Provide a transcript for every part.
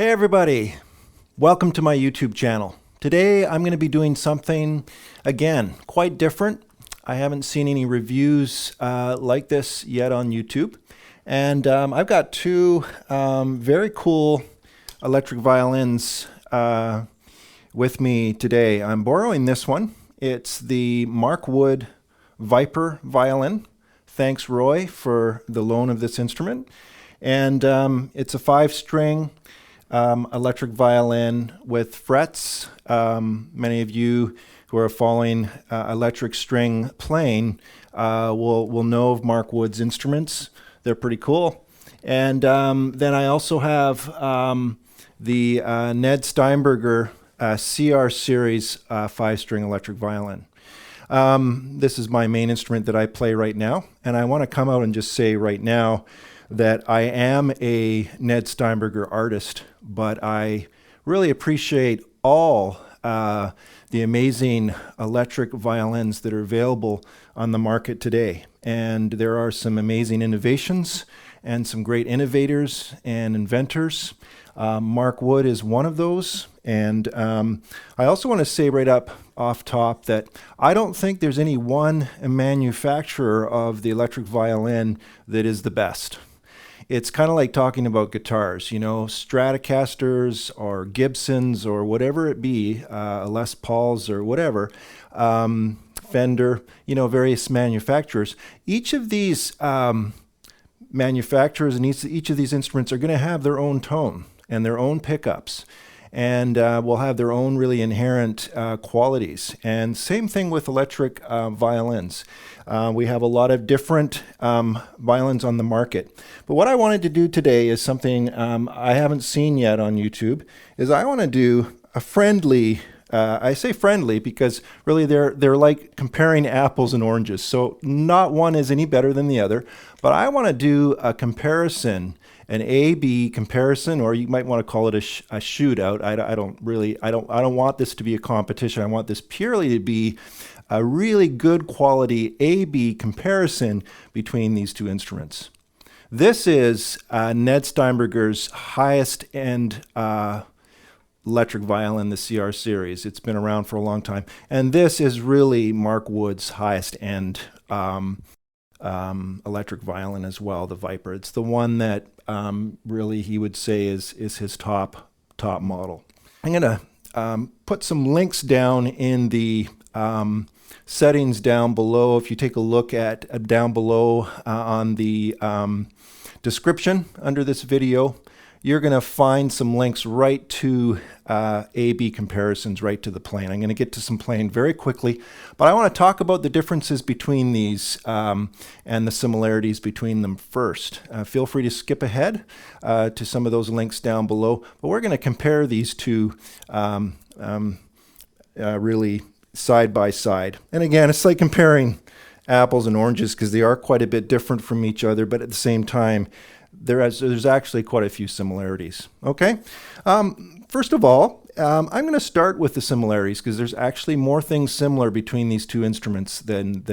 Hey everybody, welcome to my YouTube channel. Today I'm going to be doing something, again, quite different. I haven't seen any reviews like this yet on YouTube. And I've got two very cool electric violins with me today. I'm borrowing this one. It's the Wood Viper Violin. Thanks, Roy, for the loan of this instrument. And it's a 5-string electric violin with frets. Many of you who are following electric string playing will know of Wood's instruments. They're pretty cool. And then I also have the Ned Steinberger CR series 5-string electric violin. This is my main instrument that I play right now, and I want to come out and just say right now that I am a Ned Steinberger artist, but I really appreciate all the amazing electric violins that are available on the market today. And there are some amazing innovations and some great innovators and inventors. Wood is one of those. And I also want to say right up off top that I don't think there's any one manufacturer of the electric violin that is the best. It's kind of like talking about guitars, you know, Stratocasters or Gibsons or whatever it be, Les Pauls or whatever, Fender, you know, various manufacturers. Each of these manufacturers and each of these instruments are going to have their own tone and their own pickups, and will have their own really inherent qualities. And same thing with electric violins. We have a lot of different violins on the market. But what I wanted to do today is something I haven't seen yet on YouTube, is I want to do a friendly, I say friendly because really they're like comparing apples and oranges. So not one is any better than the other, but I want to do a comparison, an A/B comparison, or you might want to call it a shootout. I don't want this to be a competition. I want this purely to be a really good quality A/B comparison between these two instruments. This is Ned Steinberger's highest end electric violin, the CR series. It's been around for a long time. And this is really Wood's highest end electric violin as well, the Viper. It's the one that really he would say is his top model. I'm going to put some links down in the settings down below. If you take a look at down below on the description under this video, you're going to find some links right to A/B comparisons, right to the playing. I'm going to get to some playing very quickly, but I want to talk about the differences between these and the similarities between them first. Feel free to skip ahead to some of those links down below, but we're going to compare these two really side by side. And again, it's like comparing apples and oranges because they are quite a bit different from each other, but at the same time, there's actually quite a few similarities. Okay, first of all, I'm going to start with the similarities because there's actually more things similar between these two instruments than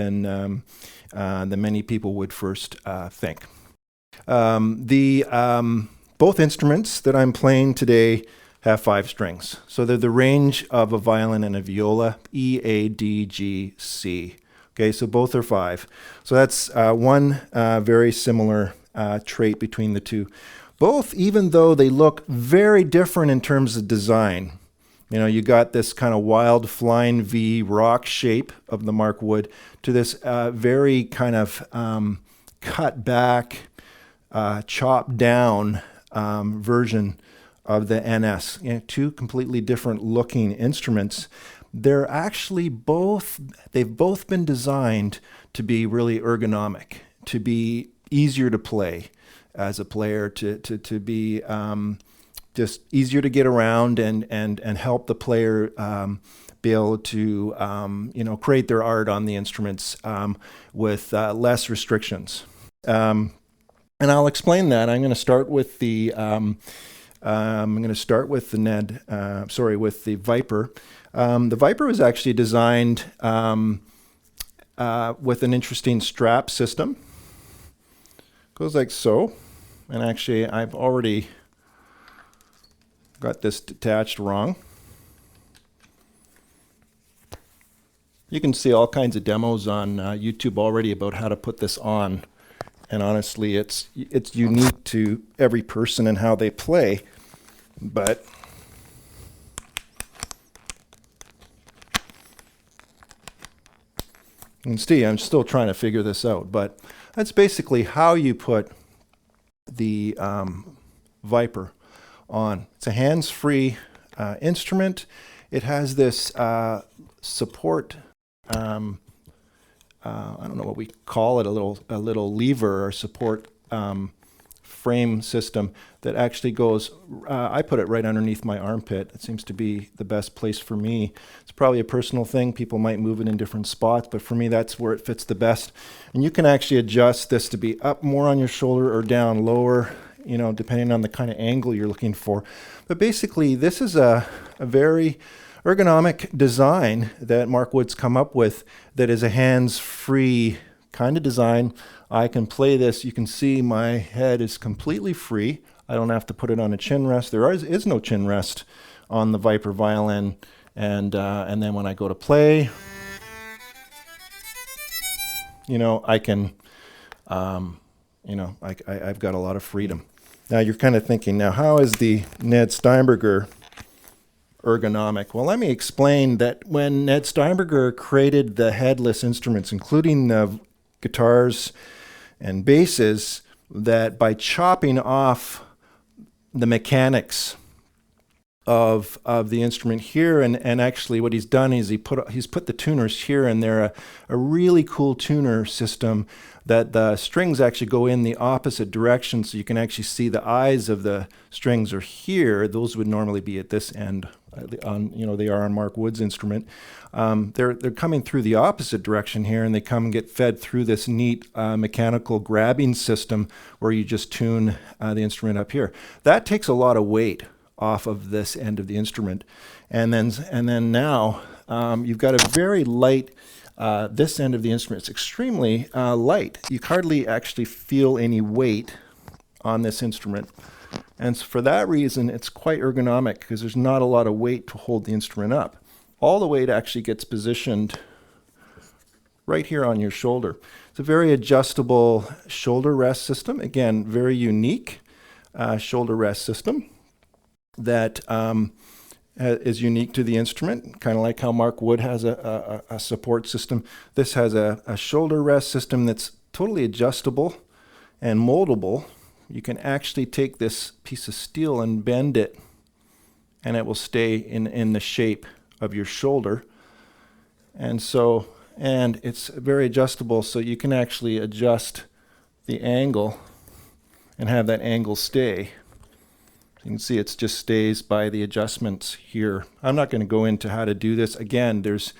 many people would first think. Both instruments that I'm playing today have 5 strings, so they're the range of a violin and a viola, E, A, D, G, C. Okay, so both are 5. So that's one very similar trait between the two. Both, even though they look very different in terms of design. You know, you got this kind of wild flying V rock shape of the Wood to this very kind of cut back, chopped down version of the NS. You know, two completely different looking instruments. They're actually they've both been designed to be really ergonomic, to be easier to play as a player, to be just easier to get around and help the player be able to create their art on the instruments with less restrictions. And I'll explain that. I'm going to start with the with the Viper. The Viper was actually designed with an interesting strap system. Goes like so, and actually I've already got this detached wrong. You can see all kinds of demos on YouTube already about how to put this on. And honestly, it's unique to every person and how they play. But you can see I'm still trying to figure this out. But that's basically how you put the Viper on. It's a hands-free instrument. It has this support. I don't know what we call it, a little lever or support frame system that actually goes, I put it right underneath my armpit. It seems to be the best place for me. It's probably a personal thing. People might move it in different spots, but for me, that's where it fits the best. And you can actually adjust this to be up more on your shoulder or down lower, you know, depending on the kind of angle you're looking for. But basically, this is a very ergonomic design that Mark Wood's come up with that is a hands-free kind of design. I can play this. You can see my head is completely free. I don't have to put it on a chin rest. There is no chin rest on the Viper violin. And then when I go to play, you know, I can, you know, I've got a lot of freedom. Now you're kind of thinking, now how is the Ned Steinberger ergonomic? Well, let me explain that when Ned Steinberger created the headless instruments, including the guitars and basses, that by chopping off the mechanics of the instrument here, and actually what he's done is he's put the tuners here, and they're a really cool tuner system that the strings actually go in the opposite direction, so you can actually see the eyes of the strings are here. Those would normally be at this end. You know, they are on Mark Wood's instrument. They're coming through the opposite direction here, and they come and get fed through this neat mechanical grabbing system where you just tune the instrument up here. That takes a lot of weight off of this end of the instrument, and then now you've got a very light. This end of the instrument is extremely light. You hardly actually feel any weight on this instrument. And for that reason, it's quite ergonomic because there's not a lot of weight to hold the instrument up. All the weight actually gets positioned right here on your shoulder. It's a very adjustable shoulder rest system. Again, very unique shoulder rest system that is unique to the instrument, kind of like how Mark Wood has a support system. This has a shoulder rest system that's totally adjustable and moldable. You can actually take this piece of steel and bend it, and it will stay in the shape of your shoulder. And it's very adjustable, so you can actually adjust the angle and have that angle stay. You can see it just stays by the adjustments here. I'm not going to go into how to do this. Again, there's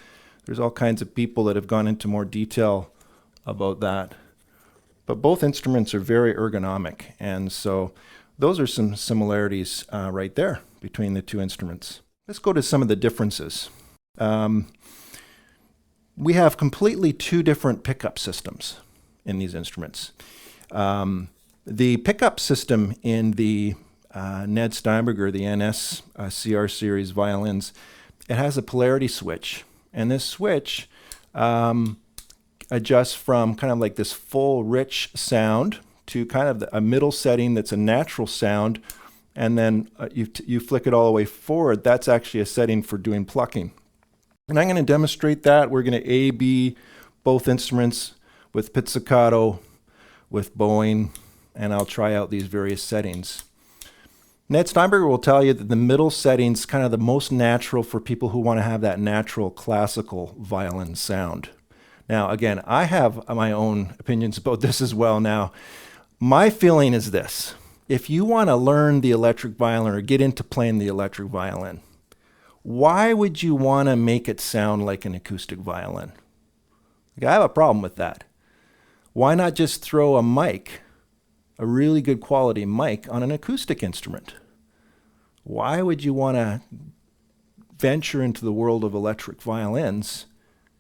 all kinds of people that have gone into more detail about that. But both instruments are very ergonomic, and so those are some similarities right there between the two instruments. Let's go to some of the differences. We have completely two different pickup systems in these instruments. The pickup system in the Ned Steinberger, the NS CR series violins, it has a polarity switch, and this switch adjusts from kind of like this full rich sound to kind of a middle setting that's a natural sound, and then you flick it all the way forward. That's actually a setting for doing plucking. And I'm going to demonstrate that. We're going to A/B both instruments with Pizzicato, with bowing, and I'll try out these various settings. Ned Steinberger will tell you that the middle setting's kind of the most natural for people who want to have that natural classical violin sound. Now, again, I have my own opinions about this as well. Now, my feeling is this. If you want to learn the electric violin or get into playing the electric violin, why would you want to make it sound like an acoustic violin? Like, I have a problem with that. Why not just throw a mic, a really good quality mic, on an acoustic instrument? Why would you want to venture into the world of electric violins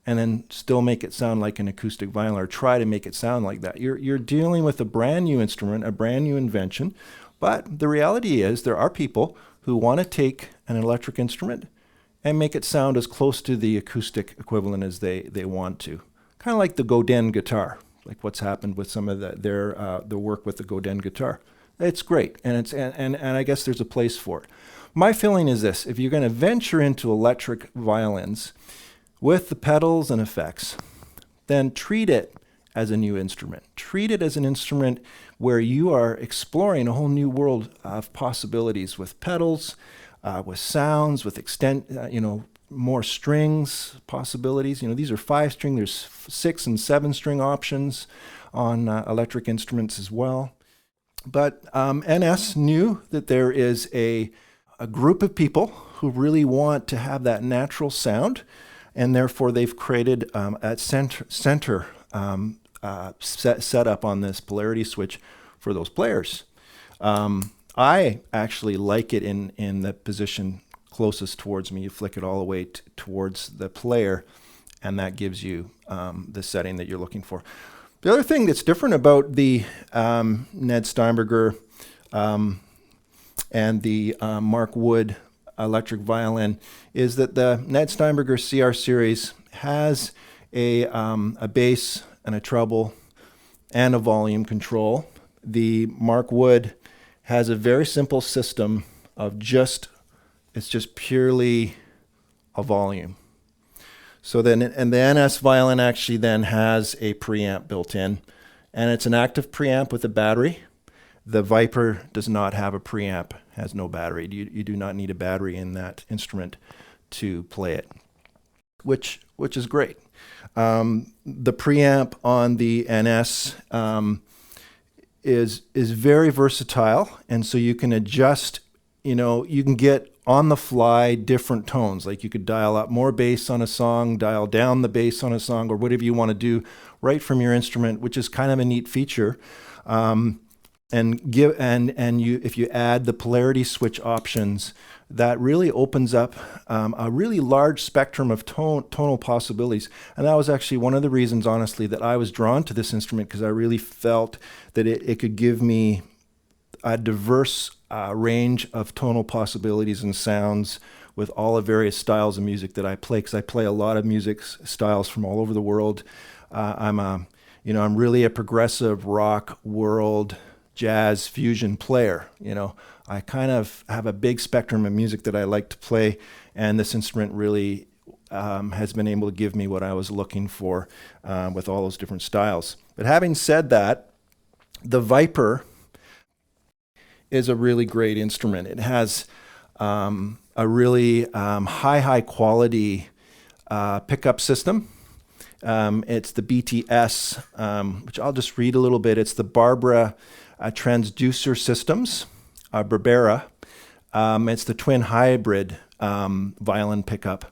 and then still make it sound like an acoustic violin, or try to make it sound like that? You're dealing with a brand new instrument, a brand new invention, but the reality is there are people who want to take an electric instrument and make it sound as close to the acoustic equivalent as they want to. Kind of like the Godin guitar, like what's happened with some of the work with the Godin guitar. It's great, and I guess there's a place for it. My feeling is this: if you're going to venture into electric violins with the pedals and effects, then treat it as a new instrument. Treat it as an instrument where you are exploring a whole new world of possibilities with pedals, with sounds, with more strings possibilities. These are 5-string. There's 6 and 7-string options on electric instruments as well. But NS knew that there is a group of people who really want to have that natural sound, and therefore they've created a center set up on this polarity switch for those players. I actually like it in the position closest towards me. You flick it all the way towards the player, and that gives you the setting that you're looking for. The other thing that's different about the Ned Steinberger and the Mark Wood electric violin is that the Ned Steinberger CR series has a bass and a treble and a volume control. The Mark Wood has a very simple system of it's just purely a volume. So then, and the NS violin actually then has a preamp built in, and it's an active preamp with a battery. The Viper does not have a preamp, has no battery. You do not need a battery in that instrument to play it, which is great. The preamp on the NS is very versatile, and so you can adjust. You can get on the fly different tones. Like you could dial up more bass on a song, dial down the bass on a song, or whatever you want to do right from your instrument, which is kind of a neat feature. If you add the polarity switch options, that really opens up a really large spectrum of tonal possibilities. And that was actually one of the reasons, honestly, that I was drawn to this instrument, because I really felt that it could give me a diverse range of tonal possibilities and sounds with all the various styles of music that I play, because I play a lot of music styles from all over the world. I'm really a progressive rock, world, jazz, fusion player. I kind of have a big spectrum of music that I like to play, and this instrument really has been able to give me what I was looking for with all those different styles. But having said that, the Viper is a really great instrument. It has a really high quality pickup system. It's the BTS, which I'll just read a little bit. It's the Barbara Transducer Systems, Barbera. It's the twin hybrid violin pickup.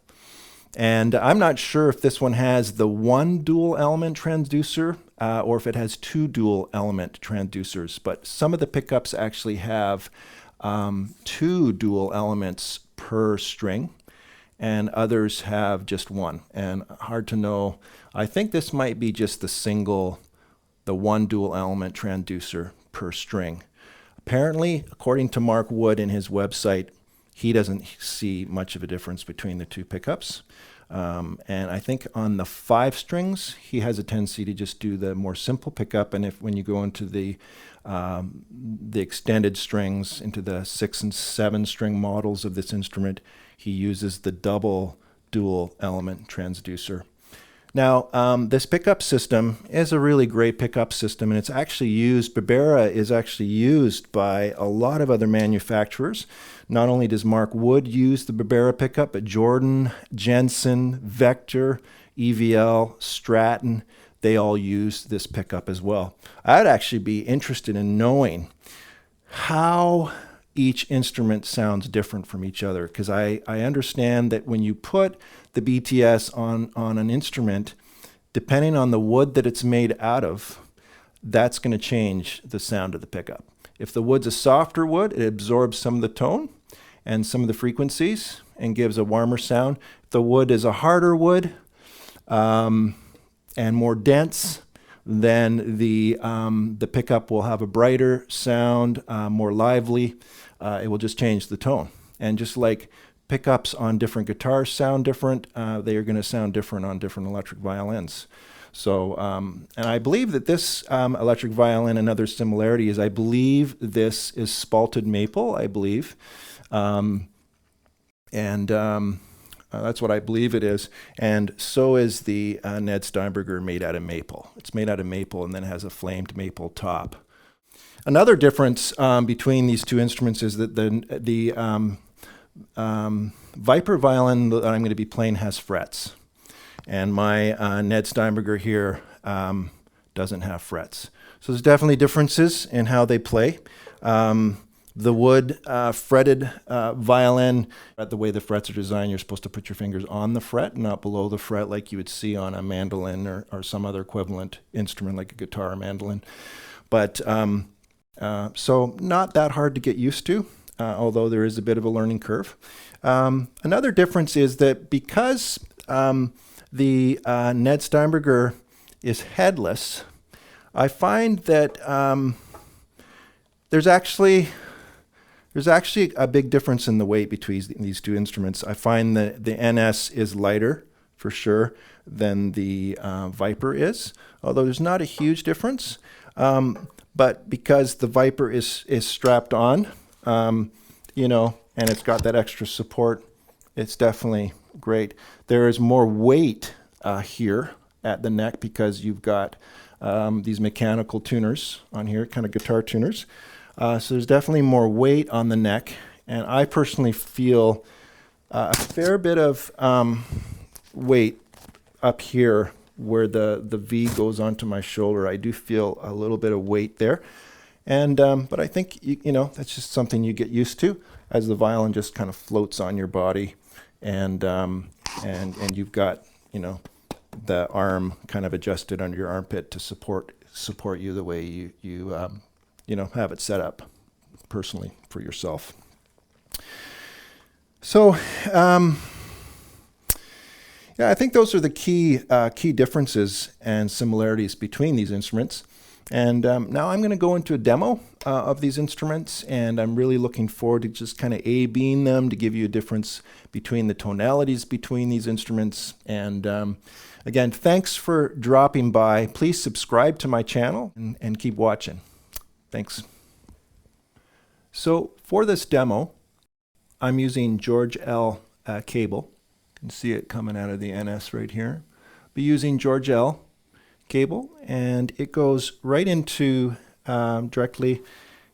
And I'm not sure if this one has the one dual element transducer or if it has 2 dual element transducers, but some of the pickups actually have 2 dual elements per string, and others have just 1. And hard to know. I think this might be just the one dual element transducer per string. Apparently, according to Mark Wood in his website, he doesn't see much of a difference between the 2 pickups. And I think on the 5 strings, he has a tendency to just do the more simple pickup. And when you go into the extended strings, into the 6 and 7 string models of this instrument, he uses the double dual element transducer. Now, this pickup system is a really great pickup system, and it's actually used, Barbera is actually used by a lot of other manufacturers. Not only does Mark Wood use the Barbera pickup, but Jordan, Jensen, Vector, EVL, Stratton, they all use this pickup as well. I'd actually be interested in knowing how each instrument sounds different from each other, because I understand that when you put the BTS on an instrument, depending on the wood that it's made out of, that's going to change the sound of the pickup. If the wood's a softer wood, it absorbs some of the tone and some of the frequencies and gives a warmer sound. If the wood is a harder wood and more dense, then the pickup will have a brighter sound, more lively. It will just change the tone. And just like pickups on different guitars sound different, they are going to sound different on different electric violins. So, and I believe that this electric violin, another similarity is I believe this is spalted maple, I believe. That's what I believe it is. And so is the Ned Steinberger, made out of maple. It's made out of maple and then has a flamed maple top. Another difference between these two instruments is that the Viper violin that I'm going to be playing has frets. And my Ned Steinberger here doesn't have frets. So there's definitely differences in how they play. The wood fretted violin, the way the frets are designed, you're supposed to put your fingers on the fret, not below the fret like you would see on a mandolin or some other equivalent instrument like a guitar or mandolin. But so not that hard to get used to, although there is a bit of a learning curve. Another difference is that because the Ned Steinberger is headless, I find that there's actually a big difference in the weight between these two instruments. I find that the NS is lighter, for sure, than the Viper is, although there's not a huge difference. But because the Viper is strapped on, you know, and it's got that extra support, it's definitely great. There is more weight here at the neck because you've got these mechanical tuners on here, kind of guitar tuners. So there's definitely more weight on the neck, and I personally feel a fair bit of weight up here where the V goes onto my shoulder. I do feel a little bit of weight there, and but I think you know that's just something you get used to as the violin just kind of floats on your body, and you've got, you know, the arm kind of adjusted under your armpit to support you the way you know, have it set up personally for yourself. So, yeah, I think those are the key differences and similarities between these instruments. And now I'm going to go into a demo of these instruments, and I'm really looking forward to just kind of A-Bing them to give you a difference between the tonalities between these instruments. And again, thanks for dropping by. Please subscribe to my channel and keep watching. Thanks. So for this demo, I'm using George L cable. You can see it coming out of the NS right here. Be using George L cable, and it goes right into directly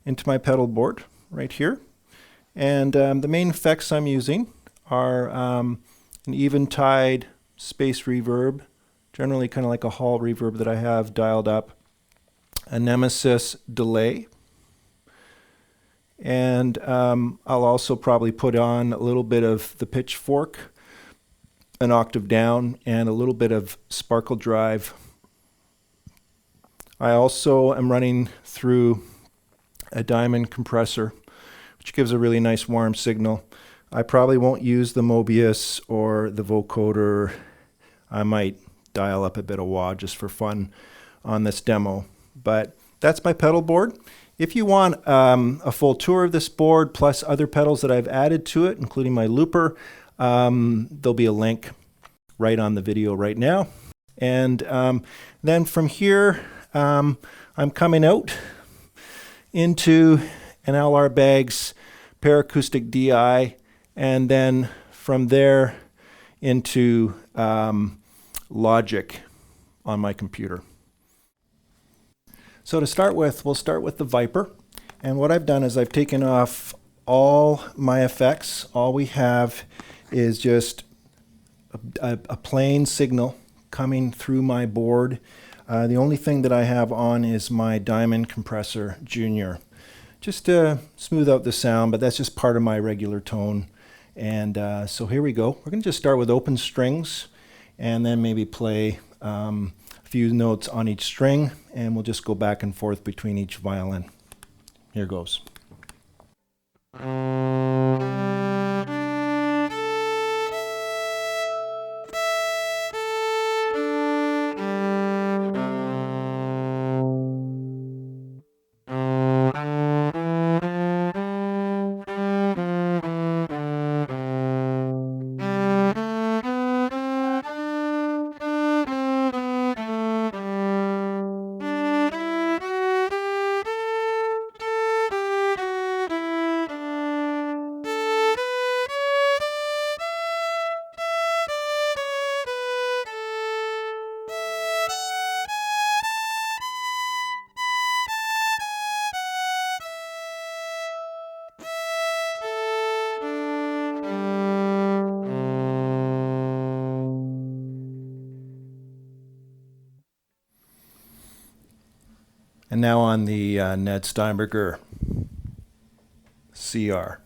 into my pedal board right here. And the main effects I'm using are an Eventide space reverb, generally kind of like a hall reverb that I have dialed up, a Nemesis delay, and I'll also probably put on a little bit of the Pitchfork, an octave down, and a little bit of Sparkle Drive. I also am running through a diamond compressor, which gives a really nice warm signal. I probably won't use the Mobius or the vocoder. I might dial up a bit of wah just for fun on this demo. But that's my pedal board. If you want a full tour of this board plus other pedals that I've added to it, including my looper, there'll be a link right on the video right now. And then from here, I'm coming out into an LR Baggs Paracoustic DI, and then from there into Logic on my computer. So to start with, we'll start with the Viper. And what I've done is I've taken off all my effects. All we have is just a plain signal coming through my board. The only thing that I have on is my Diamond Compressor Junior, just to smooth out the sound, but that's just part of my regular tone. And so here we go. We're going to just start with open strings and then maybe play a few notes on each string, and we'll just go back and forth between each violin. Here goes. And now on the Ned Steinberger CR.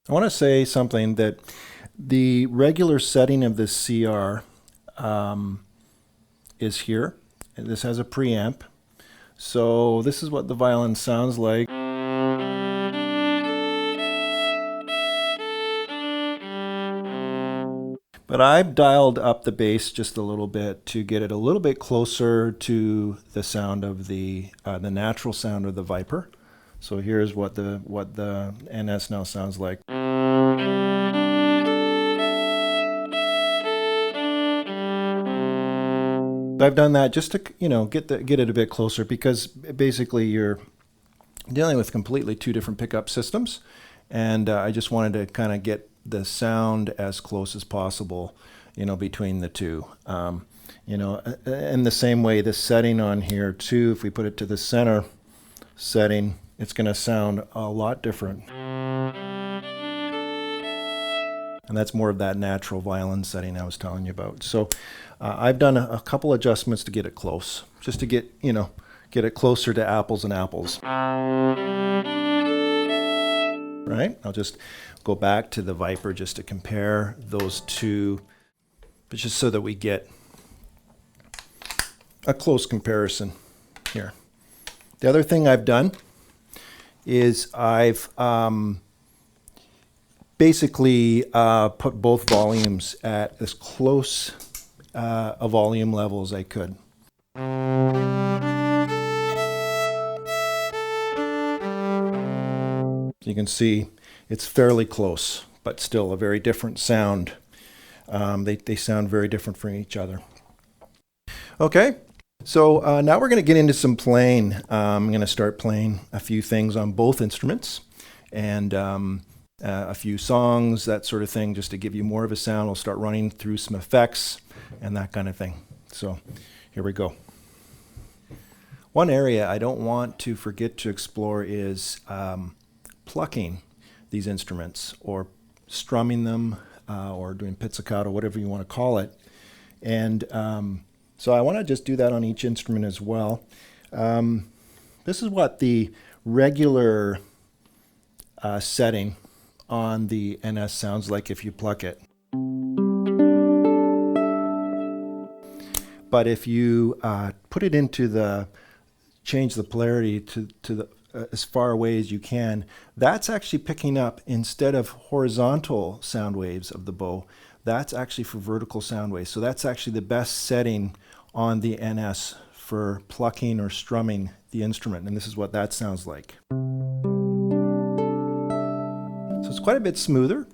I want to say something that the regular setting of this CR is here. This has a preamp. So this is what the violin sounds like. But I've dialed up the bass just a little bit to get it a little bit closer to the sound of the natural sound of the Viper. So here's what the NS now sounds like. I've done that just to get it a bit closer, because basically you're dealing with completely two different pickup systems, and I just wanted to kind of get the sound as close as possible, between the two. In the same way, this setting on here too, if we put it to the center setting, it's going to sound a lot different. And that's more of that natural violin setting I was telling you about. So I've done a couple adjustments to get it close, just to get it closer to apples and apples. Right? I'll just go back to the Viper just to compare those two, but just so that we get a close comparison here. The other thing I've done is I've basically put both volumes at as close a volume level as I could. You can see it's fairly close, but still a very different sound. They sound very different from each other. Okay, so now we're going to get into some playing. I'm going to start playing a few things on both instruments, and a few songs, that sort of thing, just to give you more of a sound. We'll start running through some effects and that kind of thing. So here we go. One area I don't want to forget to explore is plucking these instruments, or strumming them, or doing pizzicato, whatever you want to call it. And so I want to just do that on each instrument as well. This is what the regular setting on the NS sounds like if you pluck it. But if you put it into change the polarity to the as far away as you can, that's actually picking up, instead of horizontal sound waves of the bow, that's actually for vertical sound waves. So that's actually the best setting on the NS for plucking or strumming the instrument. And this is what that sounds like. So it's quite a bit smoother.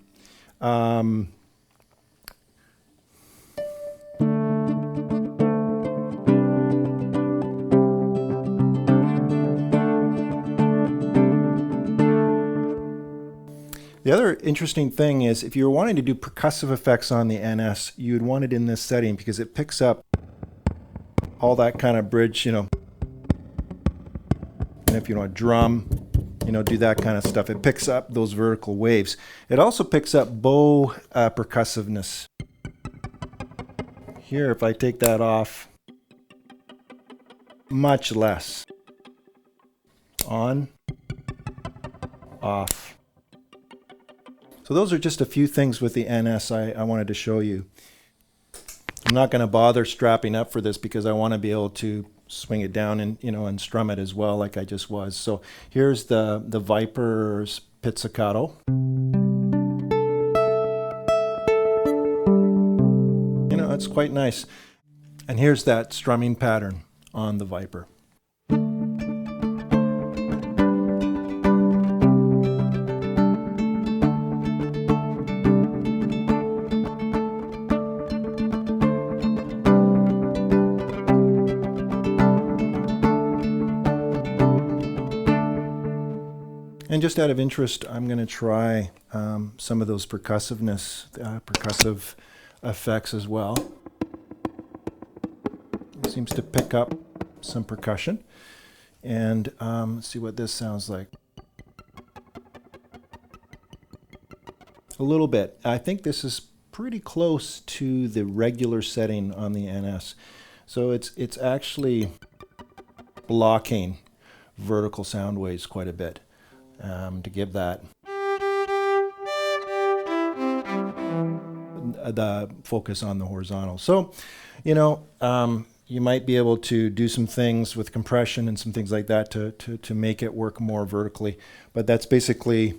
The other interesting thing is, if you were wanting to do percussive effects on the NS, you'd want it in this setting because it picks up all that kind of bridge, And if you want to drum, do that kind of stuff, it picks up those vertical waves. It also picks up bow percussiveness. Here, if I take that off, much less. On, off. So those are just a few things with the NS I wanted to show you. I'm not going to bother strapping up for this because I want to be able to swing it down and and strum it as well, like I just was. So here's the Viper's Pizzicato. It's quite nice. And here's that strumming pattern on the Viper. And just out of interest, I'm going to try some of those percussive effects as well. It seems to pick up some percussion. And let's see what this sounds like. A little bit. I think this is pretty close to the regular setting on the NS. So it's actually blocking vertical sound waves quite a bit. To give that the focus on the horizontal. So, you might be able to do some things with compression and some things like that to make it work more vertically. But that's basically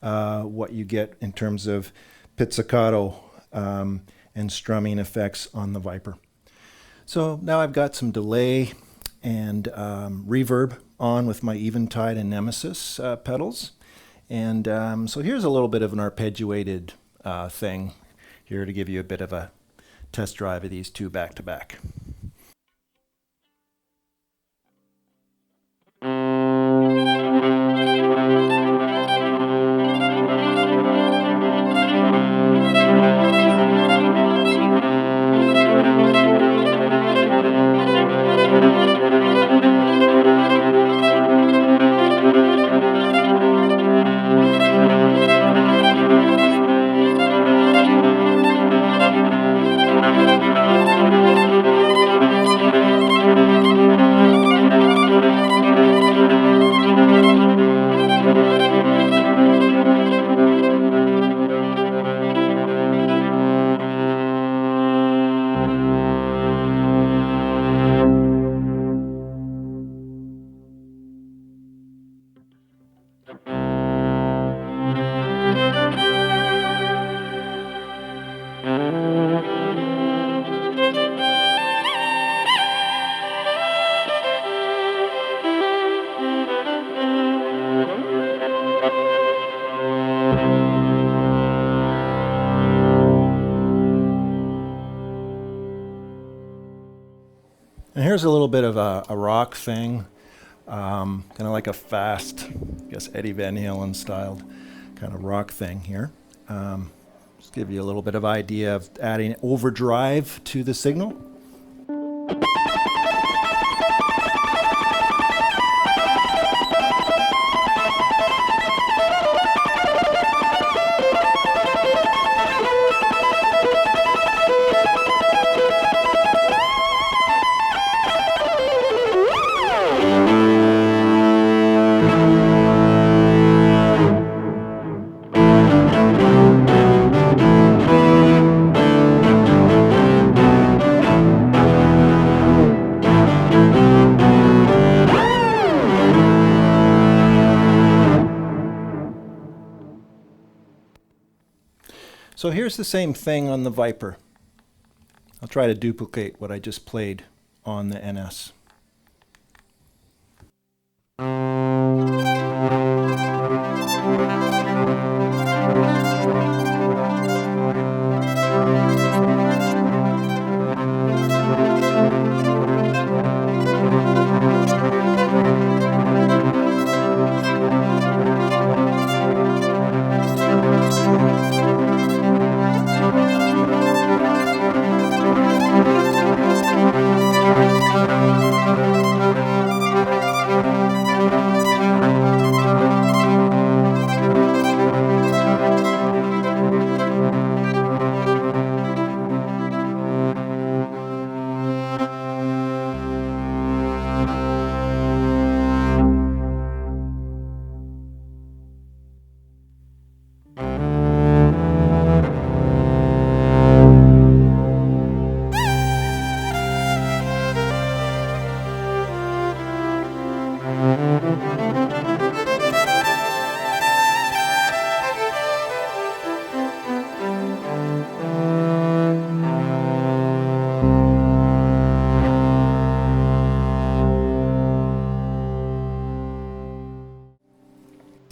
what you get in terms of pizzicato and strumming effects on the Viper. So now I've got some delay and reverb on with my Eventide and Nemesis pedals. And so here's a little bit of an arpeggiated thing here to give you a bit of a test drive of these two back to back. And here's a little bit of a rock thing, kind of like a fast, I guess Eddie Van Halen styled kind of rock thing here. Just give you a little bit of idea of adding overdrive to the signal. So here's the same thing on the Viper. I'll try to duplicate what I just played on the NS.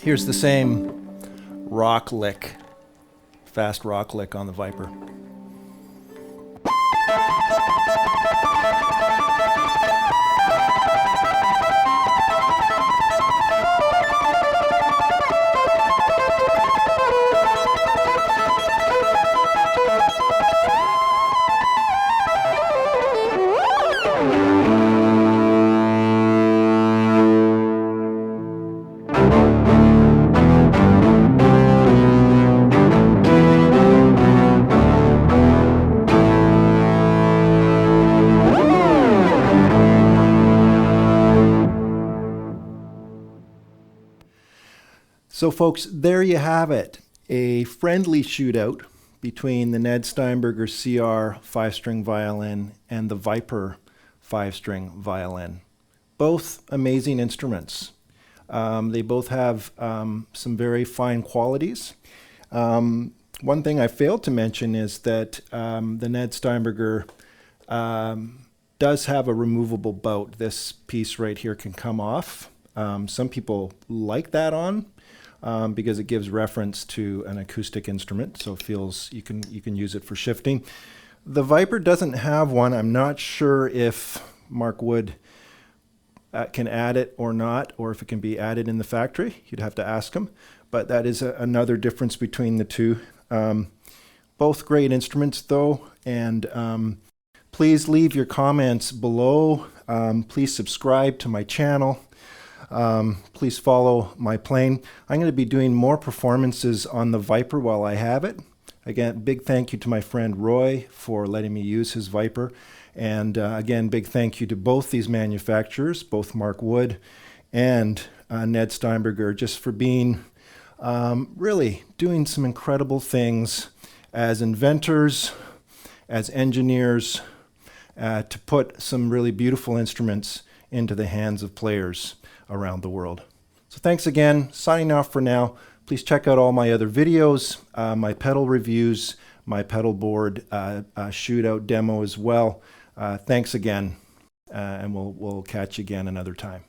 Here's the same rock lick, fast rock lick on the Viper. So folks, there you have it. A friendly shootout between the Ned Steinberger CR 5-string violin and the Viper 5-string violin. Both amazing instruments. They both have some very fine qualities. One thing I failed to mention is that the Ned Steinberger does have a removable bout. This piece right here can come off. Some people like that on. Because it gives reference to an acoustic instrument, so it feels you can use it for shifting. The Viper doesn't have one. I'm not sure if Mark Wood can add it or not, or if it can be added in the factory. You'd have to ask him, but that is another difference between the two. Both great instruments though, and please leave your comments below. Please subscribe to my channel. Please follow my playing. I'm going to be doing more performances on the Viper while I have it. Again, big thank you to my friend Roy for letting me use his Viper. And again, big thank you to both these manufacturers, both Mark Wood and Ned Steinberger, just for being really doing some incredible things as inventors, as engineers, to put some really beautiful instruments into the hands of players around the world. So thanks again. Signing off for now. Please check out all my other videos, my pedal reviews, my pedal board shootout demo as well. Thanks again, and we'll catch you again another time.